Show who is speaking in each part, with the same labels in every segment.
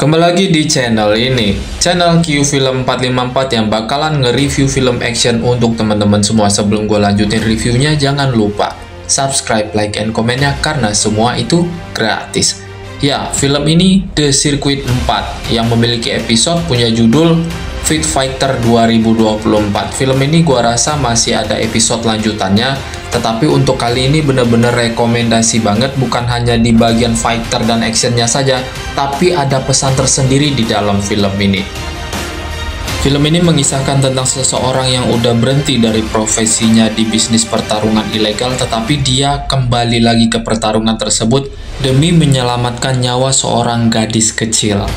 Speaker 1: Kembali lagi di channel ini, channel Q Film 454 yang bakalan nge-review film action untuk teman-teman semua. Sebelum gue lanjutin reviewnya, jangan lupa subscribe, like, and komennya karena semua itu gratis. Ya, film ini The Circuit 4 yang memiliki episode punya judul Street Fighter 2024. Film ini gua rasa masih ada episode lanjutannya, tetapi untuk kali ini bener-bener rekomendasi banget, bukan hanya di bagian fighter dan actionnya saja, tapi ada pesan tersendiri di dalam film ini. Film ini mengisahkan tentang seseorang yang udah berhenti dari profesinya di bisnis pertarungan ilegal, tetapi dia kembali lagi ke pertarungan tersebut demi menyelamatkan nyawa seorang gadis kecil.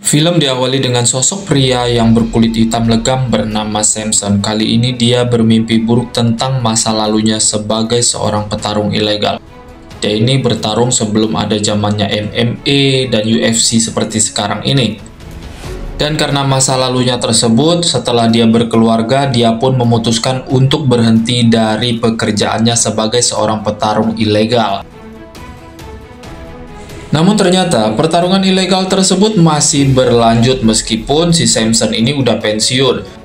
Speaker 1: Film diawali dengan sosok pria yang berkulit hitam legam bernama Samson. Kali ini dia bermimpi buruk tentang masa lalunya sebagai seorang petarung ilegal. Dia ini bertarung sebelum ada zamannya MMA dan UFC seperti sekarang ini. Dan karena masa lalunya tersebut, setelah dia berkeluarga, dia pun memutuskan untuk berhenti dari pekerjaannya sebagai seorang petarung ilegal. Namun ternyata pertarungan ilegal tersebut masih berlanjut meskipun si Samson ini udah pensiun.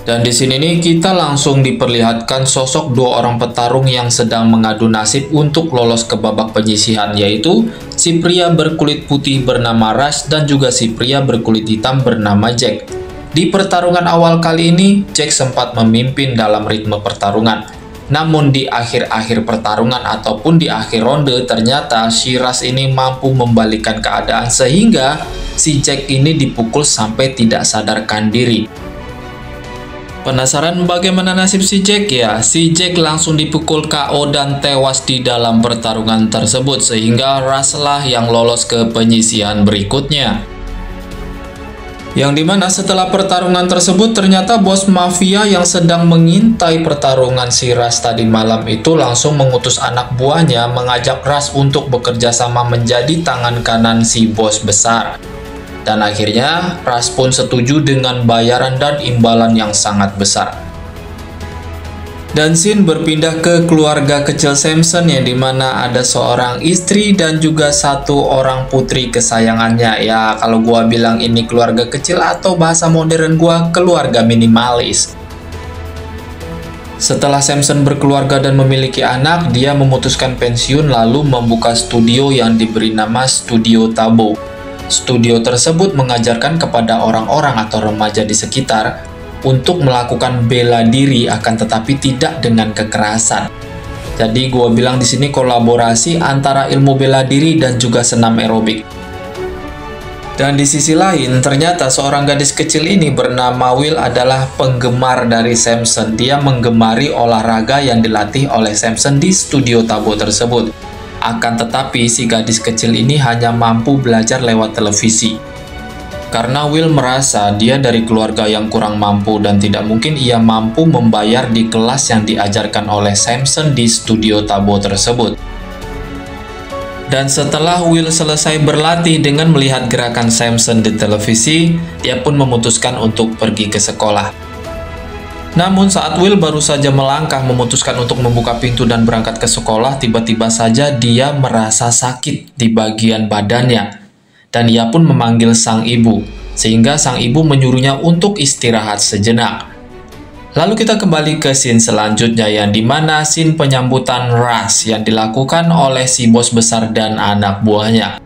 Speaker 1: Dan di sini nih kita langsung diperlihatkan sosok dua orang petarung yang sedang mengadu nasib untuk lolos ke babak penyisihan, yaitu si pria berkulit putih bernama Rush dan juga si pria berkulit hitam bernama Jack. Di pertarungan awal kali ini, Jack sempat memimpin dalam ritme pertarungan. Namun di akhir-akhir pertarungan ataupun di akhir ronde, ternyata si Rush ini mampu membalikkan keadaan sehingga si Jack ini dipukul sampai tidak sadarkan diri. Penasaran bagaimana nasib si Jack ya? Si Jack langsung dipukul KO dan tewas di dalam pertarungan tersebut sehingga Rush lah yang lolos ke penyisihan berikutnya. Yang dimana setelah pertarungan tersebut ternyata bos mafia yang sedang mengintai pertarungan si Rush tadi malam itu langsung mengutus anak buahnya mengajak Rush untuk bekerja sama menjadi tangan kanan si bos besar. Dan akhirnya Rush pun setuju dengan bayaran dan imbalan yang sangat besar. Dan scene berpindah ke keluarga kecil Samson yang dimana ada seorang istri dan juga satu orang putri kesayangannya. Ya, kalau gua bilang ini keluarga kecil atau bahasa modern gua keluarga minimalis. Setelah Samson berkeluarga dan memiliki anak, dia memutuskan pensiun lalu membuka studio yang diberi nama Studio Tabo. Studio tersebut mengajarkan kepada orang-orang atau remaja di sekitar untuk melakukan bela diri, akan tetapi tidak dengan kekerasan. Jadi gue bilang di sini kolaborasi antara ilmu bela diri dan juga senam aerobik. Dan di sisi lain, ternyata seorang gadis kecil ini bernama Will adalah penggemar dari Samson. Dia menggemari olahraga yang dilatih oleh Samson di studio Tabo tersebut. Akan tetapi si gadis kecil ini hanya mampu belajar lewat televisi. Karena Will merasa dia dari keluarga yang kurang mampu dan tidak mungkin ia mampu membayar di kelas yang diajarkan oleh Samson di studio Tabo tersebut. Dan setelah Will selesai berlatih dengan melihat gerakan Samson di televisi, dia pun memutuskan untuk pergi ke sekolah. Namun saat Will baru saja melangkah memutuskan untuk membuka pintu dan berangkat ke sekolah, tiba-tiba saja dia merasa sakit di bagian badannya. Dan ia pun memanggil sang ibu, sehingga sang ibu menyuruhnya untuk istirahat sejenak. Lalu kita kembali ke scene selanjutnya yang dimana scene penyambutan Rush yang dilakukan oleh si bos besar dan anak buahnya.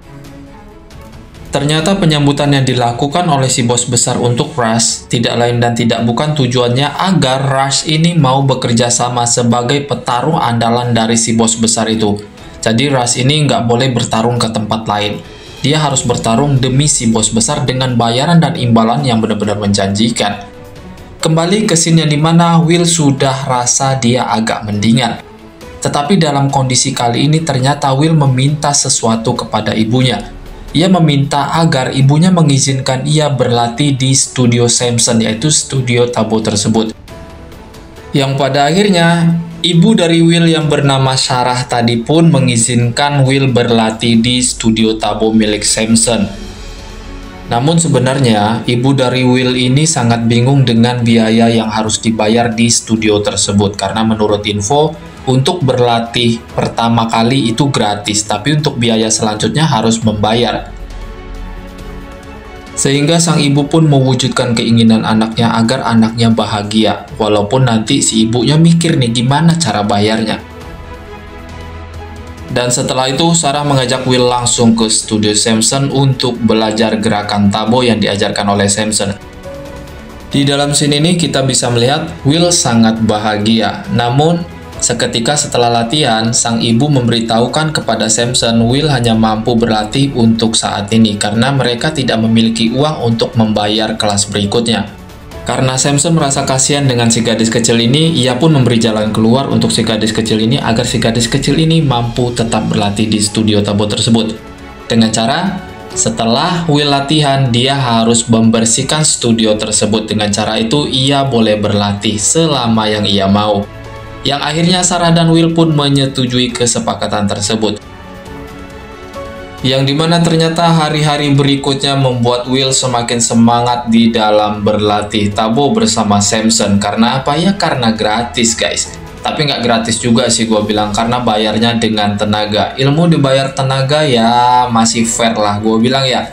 Speaker 1: Ternyata penyambutan yang dilakukan oleh si bos besar untuk Rush tidak lain dan tidak bukan tujuannya agar Rush ini mau bekerja sama sebagai petarung andalan dari si bos besar itu. Jadi Rush ini nggak boleh bertarung ke tempat lain. Dia harus bertarung demi si bos besar dengan bayaran dan imbalan yang benar-benar menjanjikan. Kembali ke scene yang dimana Will sudah rasa dia agak mendingan. Tetapi dalam kondisi kali ini ternyata Will meminta sesuatu kepada ibunya. Ia meminta agar ibunya mengizinkan ia berlatih di studio Samson, yaitu studio Tabo tersebut. Yang pada akhirnya ibu dari Will yang bernama Sarah tadi pun mengizinkan Will berlatih di studio Tabo milik Samson. Namun sebenarnya, ibu dari Will ini sangat bingung dengan biaya yang harus dibayar di studio tersebut. Karena menurut info, untuk berlatih pertama kali itu gratis, tapi untuk biaya selanjutnya harus membayar. Sehingga sang ibu pun mewujudkan keinginan anaknya agar anaknya bahagia. Walaupun nanti si ibunya mikir nih gimana cara bayarnya. Dan setelah itu, Sarah mengajak Will langsung ke studio Samson untuk belajar gerakan tabo yang diajarkan oleh Samson. Di dalam scene ini kita bisa melihat Will sangat bahagia. Namun, seketika setelah latihan, sang ibu memberitahukan kepada Samson Will hanya mampu berlatih untuk saat ini karena mereka tidak memiliki uang untuk membayar kelas berikutnya. Karena Samson merasa kasihan dengan si gadis kecil ini, ia pun memberi jalan keluar untuk si gadis kecil ini agar si gadis kecil ini mampu tetap berlatih di studio tabo tersebut. Dengan cara, setelah Will latihan, dia harus membersihkan studio tersebut. Dengan cara itu, ia boleh berlatih selama yang ia mau. Yang akhirnya Sarah dan Will pun menyetujui kesepakatan tersebut. Yang dimana ternyata hari-hari berikutnya membuat Will semakin semangat di dalam berlatih tabo bersama Samson. Karena apa ya? Karena gratis guys. Tapi nggak gratis juga sih gue bilang, karena bayarnya dengan tenaga. Ilmu dibayar tenaga ya masih fair lah gue bilang ya.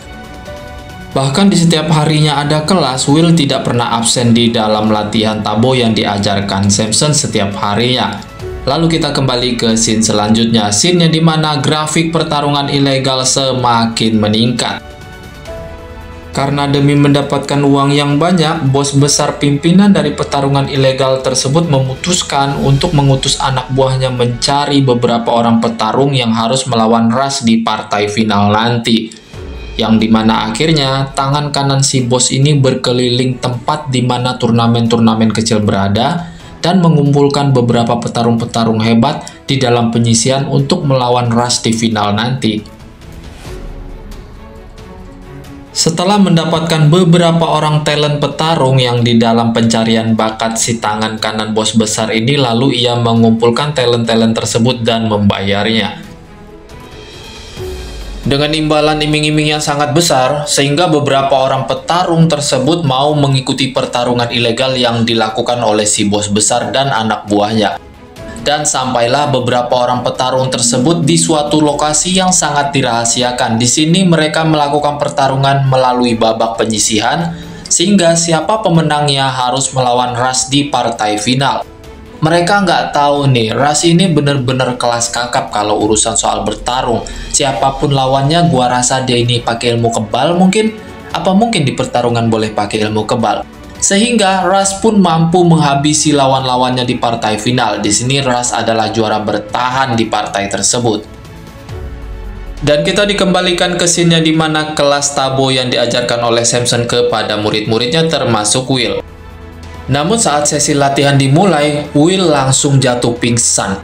Speaker 1: Bahkan di setiap harinya ada kelas, Will tidak pernah absen di dalam latihan tabo yang diajarkan Samson setiap harinya. Lalu kita kembali ke scene selanjutnya, scene yang dimana grafik pertarungan ilegal semakin meningkat. Karena demi mendapatkan uang yang banyak, bos besar pimpinan dari pertarungan ilegal tersebut memutuskan untuk mengutus anak buahnya mencari beberapa orang petarung yang harus melawan Rush di partai final nanti. Yang dimana akhirnya tangan kanan si bos ini berkeliling tempat dimana turnamen-turnamen kecil berada, dan mengumpulkan beberapa petarung-petarung hebat di dalam penyisian untuk melawan Rush di final nanti. Setelah mendapatkan beberapa orang talent petarung yang di dalam pencarian bakat si tangan kanan bos besar ini, lalu ia mengumpulkan talent-talent tersebut dan membayarnya. Dengan imbalan iming-iming yang sangat besar, sehingga beberapa orang petarung tersebut mau mengikuti pertarungan ilegal yang dilakukan oleh si bos besar dan anak buahnya. Dan sampailah beberapa orang petarung tersebut di suatu lokasi yang sangat dirahasiakan. Di sini mereka melakukan pertarungan melalui babak penyisihan, sehingga siapa pemenangnya harus melawan Rush di partai final. Mereka nggak tahu nih, Rush ini bener-bener kelas kakap kalau urusan soal bertarung. Siapapun lawannya, gua rasa dia ini pakai ilmu kebal mungkin. Apa mungkin di pertarungan boleh pakai ilmu kebal? Sehingga Rush pun mampu menghabisi lawan-lawannya di partai final. Di sini Rush adalah juara bertahan di partai tersebut. Dan kita dikembalikan ke scene di mana kelas tabo yang diajarkan oleh Samson kepada murid-muridnya termasuk Will. Namun saat sesi latihan dimulai, Will langsung jatuh pingsan.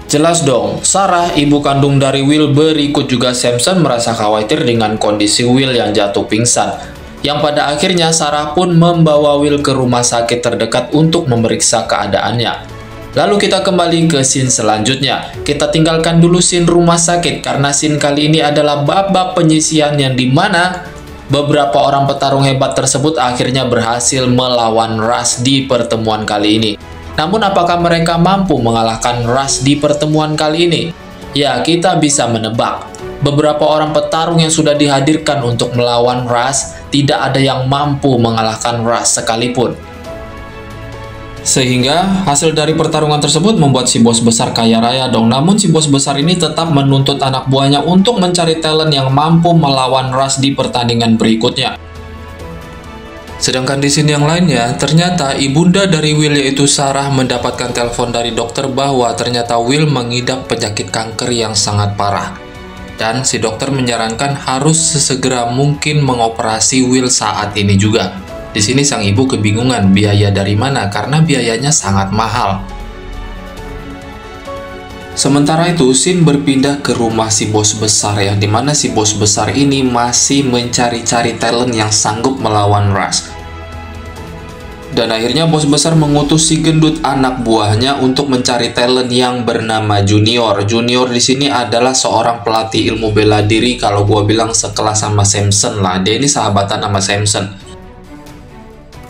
Speaker 1: Jelas dong, Sarah, ibu kandung dari Will, berikut juga Samson merasa khawatir dengan kondisi Will yang jatuh pingsan. Yang pada akhirnya Sarah pun membawa Will ke rumah sakit terdekat untuk memeriksa keadaannya. Lalu kita kembali ke scene selanjutnya. Kita tinggalkan dulu scene rumah sakit karena scene kali ini adalah babak penyisihan yang dimana beberapa orang petarung hebat tersebut akhirnya berhasil melawan Rush di pertemuan kali ini. Namun apakah mereka mampu mengalahkan Rush di pertemuan kali ini? Ya, kita bisa menebak. Beberapa orang petarung yang sudah dihadirkan untuk melawan Rush, tidak ada yang mampu mengalahkan Rush sekalipun. Sehingga hasil dari pertarungan tersebut membuat si bos besar kaya raya dong. Namun si bos besar ini tetap menuntut anak buahnya untuk mencari talent yang mampu melawan Rush di pertandingan berikutnya. Sedangkan di sini yang lainnya, ternyata ibunda dari Will yaitu Sarah mendapatkan telepon dari dokter bahwa ternyata Will mengidap penyakit kanker yang sangat parah. Dan si dokter menyarankan harus sesegera mungkin mengoperasi Will saat ini juga. Di sini sang ibu kebingungan biaya dari mana karena biayanya sangat mahal. Sementara itu, scene berpindah ke rumah si bos besar yang dimana si bos besar ini masih mencari-cari talent yang sanggup melawan Rush. Dan akhirnya bos besar mengutus si gendut anak buahnya untuk mencari talent yang bernama Junior. Junior di sini adalah seorang pelatih ilmu bela diri, kalau gua bilang sekelas sama Samson lah. Dia ini sahabatan sama Samson.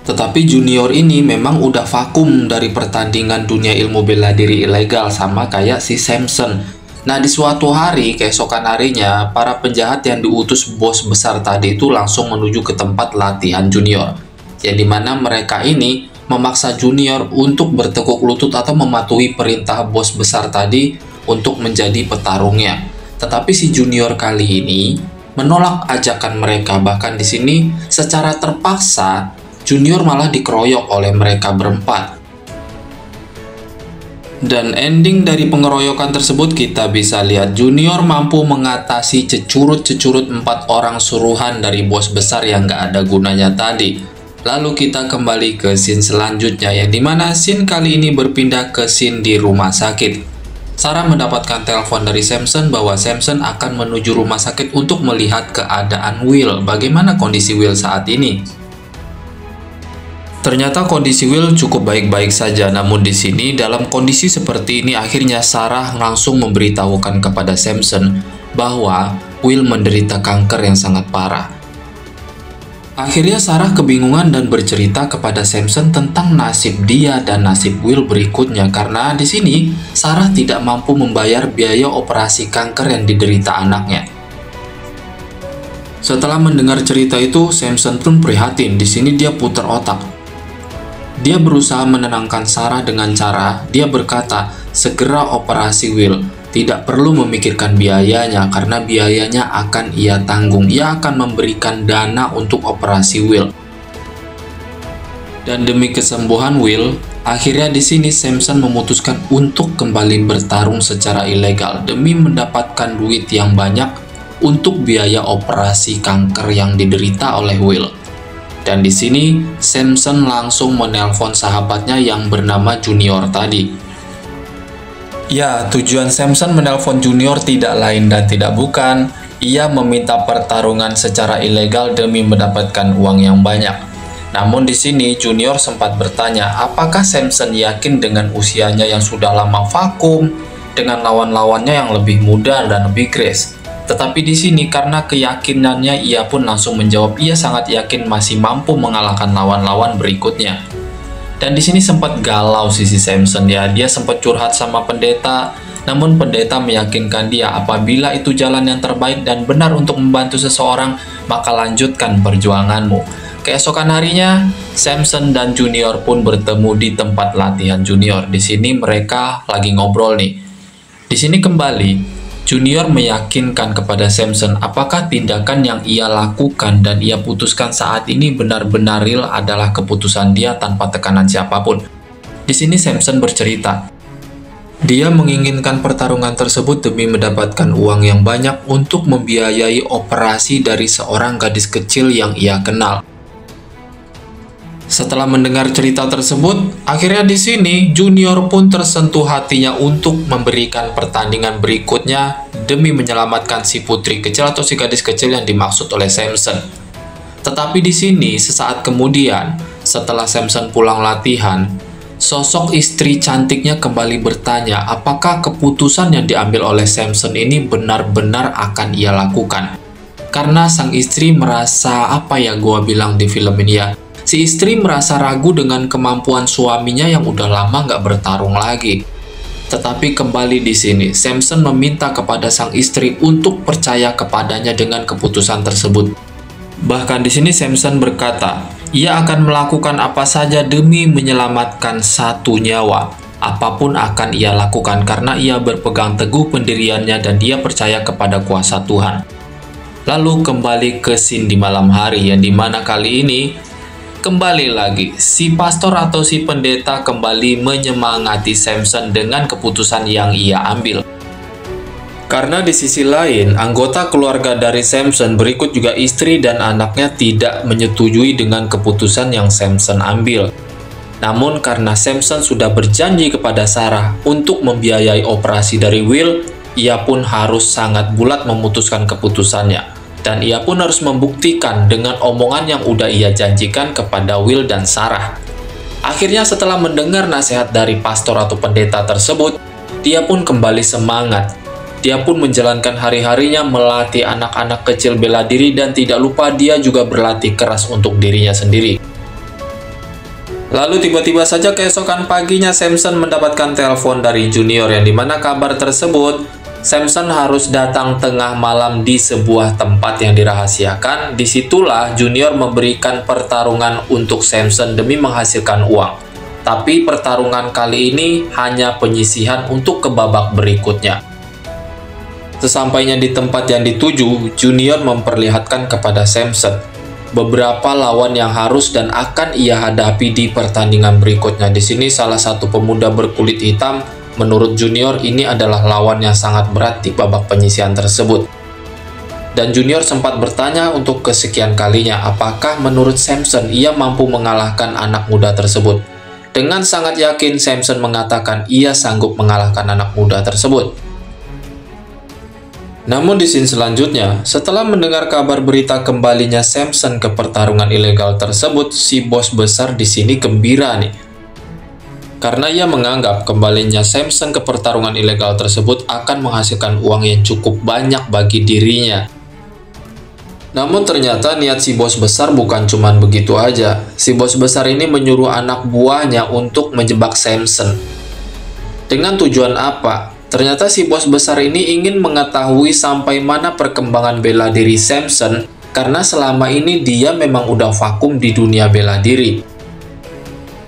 Speaker 1: Tetapi Junior ini memang udah vakum dari pertandingan dunia ilmu bela diri ilegal sama kayak si Samson. Nah, di suatu hari, keesokan harinya, para penjahat yang diutus bos besar tadi itu langsung menuju ke tempat latihan Junior. Yang dimana mereka ini memaksa Junior untuk bertekuk lutut atau mematuhi perintah bos besar tadi untuk menjadi petarungnya. Tetapi si Junior kali ini menolak ajakan mereka. Bahkan di sini secara terpaksa Junior malah dikeroyok oleh mereka berempat. Dan ending dari pengeroyokan tersebut kita bisa lihat Junior mampu mengatasi cecurut-cecurut 4 orang suruhan dari bos besar yang gak ada gunanya tadi. Lalu kita kembali ke scene selanjutnya, yang dimana scene kali ini berpindah ke scene di rumah sakit. Sarah mendapatkan telepon dari Samson bahwa Samson akan menuju rumah sakit untuk melihat keadaan Will. Bagaimana kondisi Will saat ini? Ternyata kondisi Will cukup baik-baik saja, namun di sini dalam kondisi seperti ini akhirnya Sarah langsung memberitahukan kepada Samson bahwa Will menderita kanker yang sangat parah. Akhirnya Sarah kebingungan dan bercerita kepada Samson tentang nasib dia dan nasib Will berikutnya, karena di sini Sarah tidak mampu membayar biaya operasi kanker yang diderita anaknya. Setelah mendengar cerita itu, Samson pun prihatin. Di sini dia putar otak. Dia berusaha menenangkan Sarah dengan cara dia berkata, segera operasi Will. Tidak perlu memikirkan biayanya karena biayanya akan ia tanggung. Ia akan memberikan dana untuk operasi Will. Dan demi kesembuhan Will, akhirnya di sini Samson memutuskan untuk kembali bertarung secara ilegal demi mendapatkan duit yang banyak untuk biaya operasi kanker yang diderita oleh Will. Dan di sini Samson langsung menelpon sahabatnya yang bernama Junior tadi. Ya, tujuan Samson menelpon Junior tidak lain dan tidak bukan, ia meminta pertarungan secara ilegal demi mendapatkan uang yang banyak. Namun di sini Junior sempat bertanya, apakah Samson yakin dengan usianya yang sudah lama vakum dengan lawan-lawannya yang lebih muda dan lebih grace? Tetapi di sini karena keyakinannya ia pun langsung menjawab ia sangat yakin masih mampu mengalahkan lawan-lawan berikutnya. Dan di sini sempat galau sisi Samson ya, dia sempat curhat sama pendeta, namun pendeta meyakinkan dia apabila itu jalan yang terbaik dan benar untuk membantu seseorang, maka lanjutkan perjuanganmu. Keesokan harinya, Samson dan Junior pun bertemu di tempat latihan Junior. Di sini mereka lagi ngobrol nih. Di sini kembali Junior meyakinkan kepada Samson apakah tindakan yang ia lakukan dan ia putuskan saat ini benar-benar real adalah keputusan dia tanpa tekanan siapapun. Di sini Samson bercerita, dia menginginkan pertarungan tersebut demi mendapatkan uang yang banyak untuk membiayai operasi dari seorang gadis kecil yang ia kenal. Setelah mendengar cerita tersebut, akhirnya di sini Junior pun tersentuh hatinya untuk memberikan pertandingan berikutnya demi menyelamatkan si putri kecil atau si gadis kecil yang dimaksud oleh Samson. Tetapi di sini sesaat kemudian, setelah Samson pulang latihan, sosok istri cantiknya kembali bertanya apakah keputusan yang diambil oleh Samson ini benar-benar akan ia lakukan. Karena sang istri merasa, apa ya gua bilang di film ini ya, si istri merasa ragu dengan kemampuan suaminya yang udah lama nggak bertarung lagi. Tetapi kembali di sini, Samson meminta kepada sang istri untuk percaya kepadanya dengan keputusan tersebut. Bahkan di sini Samson berkata, ia akan melakukan apa saja demi menyelamatkan satu nyawa. Apapun akan ia lakukan karena ia berpegang teguh pendiriannya dan dia percaya kepada kuasa Tuhan. Lalu kembali ke scene di malam hari yang dimana kali ini kembali lagi, si pastor atau si pendeta kembali menyemangati Samson dengan keputusan yang ia ambil. Karena di sisi lain, anggota keluarga dari Samson berikut juga istri dan anaknya tidak menyetujui dengan keputusan yang Samson ambil. Namun karena Samson sudah berjanji kepada Sarah untuk membiayai operasi dari Will, ia pun harus sangat bulat memutuskan keputusannya. Dan ia pun harus membuktikan dengan omongan yang udah ia janjikan kepada Will dan Sarah. Akhirnya setelah mendengar nasihat dari pastor atau pendeta tersebut, dia pun kembali semangat. Dia pun menjalankan hari-harinya melatih anak-anak kecil bela diri dan tidak lupa dia juga berlatih keras untuk dirinya sendiri. Lalu tiba-tiba saja keesokan paginya Samson mendapatkan telepon dari Junior yang dimana kabar tersebut Samson harus datang tengah malam di sebuah tempat yang dirahasiakan. Disitulah Junior memberikan pertarungan untuk Samson demi menghasilkan uang. Tapi pertarungan kali ini hanya penyisihan untuk ke babak berikutnya. Sesampainya di tempat yang dituju, Junior memperlihatkan kepada Samson beberapa lawan yang harus dan akan ia hadapi di pertandingan berikutnya. Di sini salah satu pemuda berkulit hitam, menurut Junior ini adalah lawan yang sangat berat di babak penyisihan tersebut. Dan Junior sempat bertanya untuk kesekian kalinya, apakah menurut Samson ia mampu mengalahkan anak muda tersebut. Dengan sangat yakin Samson mengatakan ia sanggup mengalahkan anak muda tersebut. Namun di scene selanjutnya, setelah mendengar kabar berita kembalinya Samson ke pertarungan ilegal tersebut, si bos besar di sini gembira nih. Karena ia menganggap kembalinya Samson ke pertarungan ilegal tersebut akan menghasilkan uang yang cukup banyak bagi dirinya. Namun ternyata niat si bos besar bukan cuma begitu aja. Si bos besar ini menyuruh anak buahnya untuk menjebak Samson. Dengan tujuan apa? Ternyata si bos besar ini ingin mengetahui sampai mana perkembangan bela diri Samson karena selama ini dia memang udah vakum di dunia bela diri.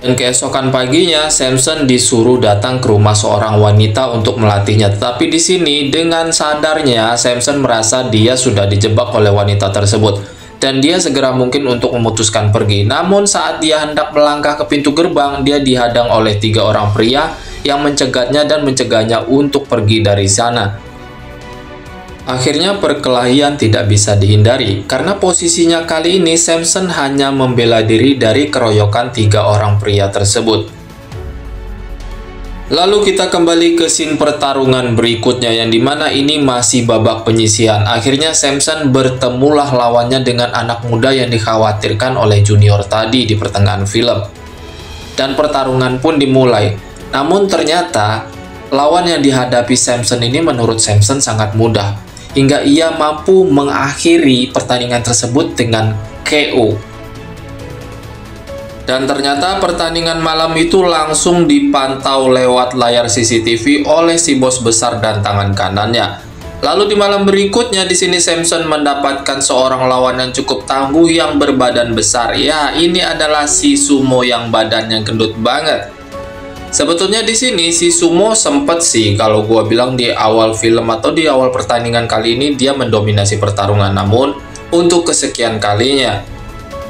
Speaker 1: Dan keesokan paginya Samson disuruh datang ke rumah seorang wanita untuk melatihnya. Tetapi di sini dengan sadarnya Samson merasa dia sudah dijebak oleh wanita tersebut dan dia segera mungkin untuk memutuskan pergi. Namun saat dia hendak melangkah ke pintu gerbang, dia dihadang oleh 3 orang pria yang mencegatnya dan mencegahnya untuk pergi dari sana. Akhirnya perkelahian tidak bisa dihindari karena posisinya kali ini Samson hanya membela diri dari keroyokan 3 orang pria tersebut. Lalu kita kembali ke scene pertarungan berikutnya yang dimana ini masih babak penyisihan. Akhirnya Samson bertemulah lawannya dengan anak muda yang dikhawatirkan oleh Junior tadi di pertengahan film. Dan pertarungan pun dimulai. Namun ternyata lawan yang dihadapi Samson ini menurut Samson sangat mudah, hingga ia mampu mengakhiri pertandingan tersebut dengan KO. Dan ternyata pertandingan malam itu langsung dipantau lewat layar CCTV oleh si bos besar dan tangan kanannya. Lalu di malam berikutnya di sini Samson mendapatkan seorang lawan yang cukup tangguh yang berbadan besar. Ya, ini adalah si Sumo yang badannya gendut banget. Sebetulnya di sini si Sumo sempet sih kalau gua bilang di awal film atau di awal pertandingan kali ini dia mendominasi pertarungan. Namun untuk kesekian kalinya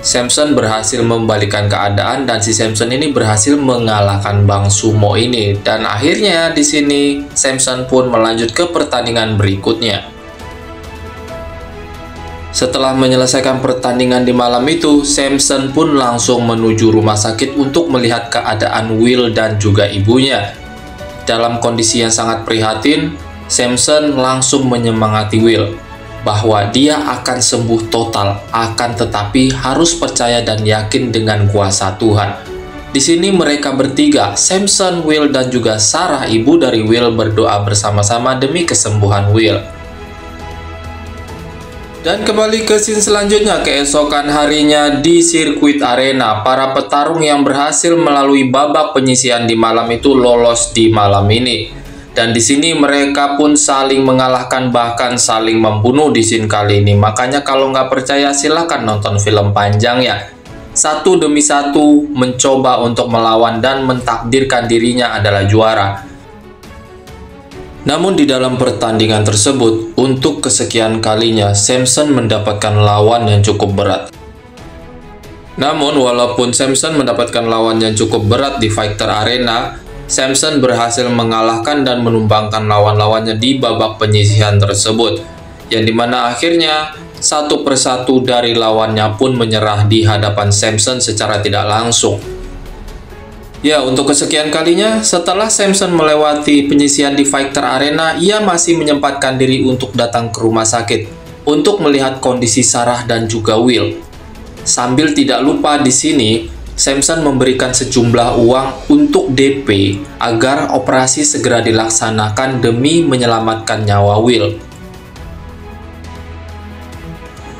Speaker 1: Samson berhasil membalikan keadaan dan si Samson ini berhasil mengalahkan Bang Sumo ini. Dan akhirnya di sini Samson pun melanjut ke pertandingan berikutnya. Setelah menyelesaikan pertandingan di malam itu, Samson pun langsung menuju rumah sakit untuk melihat keadaan Will dan juga ibunya. Dalam kondisi yang sangat prihatin, Samson langsung menyemangati Will bahwa dia akan sembuh total, akan tetapi harus percaya dan yakin dengan kuasa Tuhan. Di sini mereka bertiga, Samson, Will, dan juga Sarah, ibu dari Will, berdoa bersama-sama demi kesembuhan Will. Dan kembali ke scene selanjutnya, keesokan harinya di sirkuit arena, para petarung yang berhasil melalui babak penyisihan di malam itu lolos di malam ini. Dan di sini mereka pun saling mengalahkan, bahkan saling membunuh di scene kali ini. Makanya kalau nggak percaya silahkan nonton film panjang ya. Satu demi satu mencoba untuk melawan dan mentakdirkan dirinya adalah juara. Namun di dalam pertandingan tersebut, untuk kesekian kalinya, Samson mendapatkan lawan yang cukup berat. Namun walaupun Samson mendapatkan lawan yang cukup berat di Fighter Arena, Samson berhasil mengalahkan dan menumbangkan lawan-lawannya di babak penyisihan tersebut. Yang dimana akhirnya, satu persatu dari lawannya pun menyerah di hadapan Samson secara tidak langsung. Ya, untuk kesekian kalinya, setelah Samson melewati penyisihan di Fighter Arena, ia masih menyempatkan diri untuk datang ke rumah sakit untuk melihat kondisi Sarah dan juga Will. Sambil tidak lupa di sini, Samson memberikan sejumlah uang untuk DP agar operasi segera dilaksanakan demi menyelamatkan nyawa Will.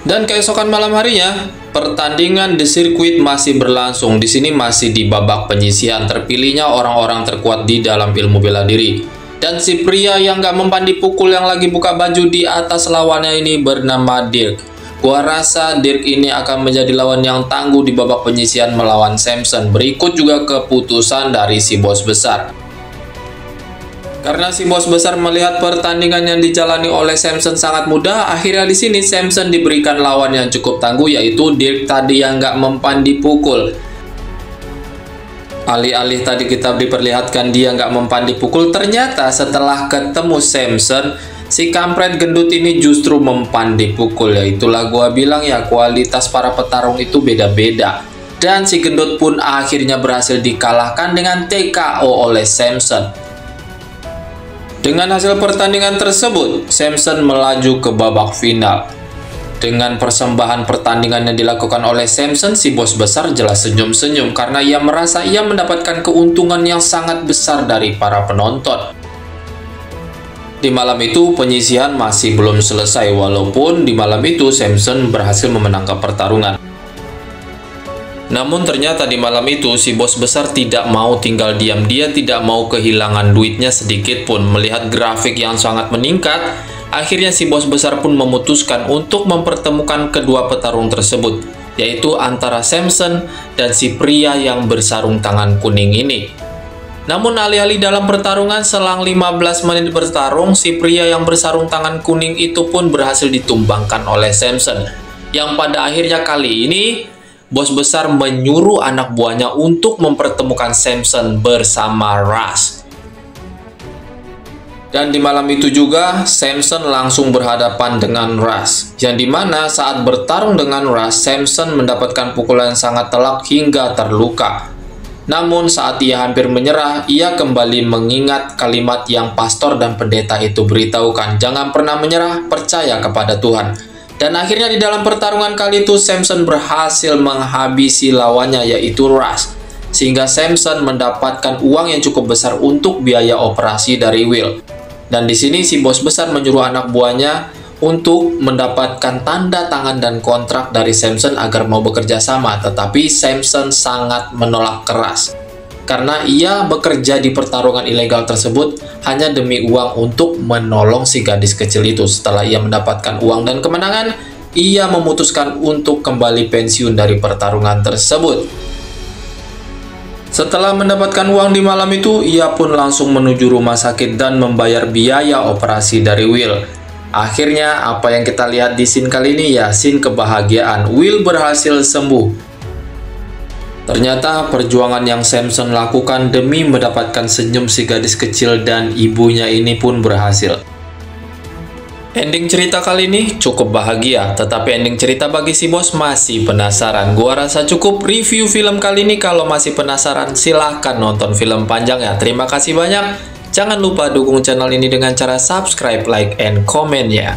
Speaker 1: Dan keesokan malam harinya, pertandingan di sirkuit masih berlangsung. Di sini masih di babak penyisihan, terpilihnya orang-orang terkuat di dalam ilmu bela diri. Dan si pria yang gak mempan dipukul yang lagi buka baju di atas lawannya ini bernama Dirk. Gua rasa Dirk ini akan menjadi lawan yang tangguh di babak penyisihan melawan Samson. Berikut juga keputusan dari si bos besar. Karena si bos besar melihat pertandingan yang dijalani oleh Samson sangat mudah, akhirnya di sini Samson diberikan lawan yang cukup tangguh, yaitu Dirk tadi yang nggak mempan dipukul. Alih-alih tadi kita diperlihatkan dia nggak mempan dipukul, ternyata setelah ketemu Samson, si kampret gendut ini justru mempan dipukul. Ya itulah gua bilang ya, kualitas para petarung itu beda-beda. Dan si gendut pun akhirnya berhasil dikalahkan dengan TKO oleh Samson. Dengan hasil pertandingan tersebut, Samson melaju ke babak final. Dengan persembahan pertandingan yang dilakukan oleh Samson, si bos besar jelas senyum-senyum karena ia merasa ia mendapatkan keuntungan yang sangat besar dari para penonton. Di malam itu, penyisihan masih belum selesai, walaupun di malam itu Samson berhasil memenangkan pertarungan. Namun ternyata di malam itu si bos besar tidak mau tinggal diam. Dia tidak mau kehilangan duitnya sedikit pun. Melihat grafik yang sangat meningkat, akhirnya si bos besar pun memutuskan untuk mempertemukan kedua petarung tersebut, yaitu antara Samson dan si pria yang bersarung tangan kuning ini. Namun alih-alih dalam pertarungan selang 15 menit bertarung, si pria yang bersarung tangan kuning itu pun berhasil ditumbangkan oleh Samson. Yang pada akhirnya kali ini bos besar menyuruh anak buahnya untuk mempertemukan Samson bersama Rush. Dan di malam itu juga, Samson langsung berhadapan dengan Rush. Yang dimana saat bertarung dengan Rush, Samson mendapatkan pukulan sangat telak hingga terluka. Namun saat ia hampir menyerah, ia kembali mengingat kalimat yang pastor dan pendeta itu beritahukan. Jangan pernah menyerah, percaya kepada Tuhan. Dan akhirnya di dalam pertarungan kali itu Samson berhasil menghabisi lawannya, yaitu Rush. Sehingga Samson mendapatkan uang yang cukup besar untuk biaya operasi dari Will. Dan di sini si bos besar menyuruh anak buahnya untuk mendapatkan tanda tangan dan kontrak dari Samson agar mau bekerja sama. Tetapi Samson sangat menolak keras. Karena ia bekerja di pertarungan ilegal tersebut hanya demi uang untuk menolong si gadis kecil itu. Setelah ia mendapatkan uang dan kemenangan, ia memutuskan untuk kembali pensiun dari pertarungan tersebut. Setelah mendapatkan uang di malam itu, ia pun langsung menuju rumah sakit dan membayar biaya operasi dari Will. Akhirnya, apa yang kita lihat di scene kali ini ya, scene kebahagiaan. Will berhasil sembuh. Ternyata perjuangan yang Samson lakukan demi mendapatkan senyum si gadis kecil dan ibunya ini pun berhasil. Ending cerita kali ini cukup bahagia, tetapi ending cerita bagi si bos masih penasaran. Gua rasa cukup review film kali ini. Kalau masih penasaran, silahkan nonton film panjang ya. Terima kasih banyak. Jangan lupa dukung channel ini dengan cara subscribe, like, and comment ya.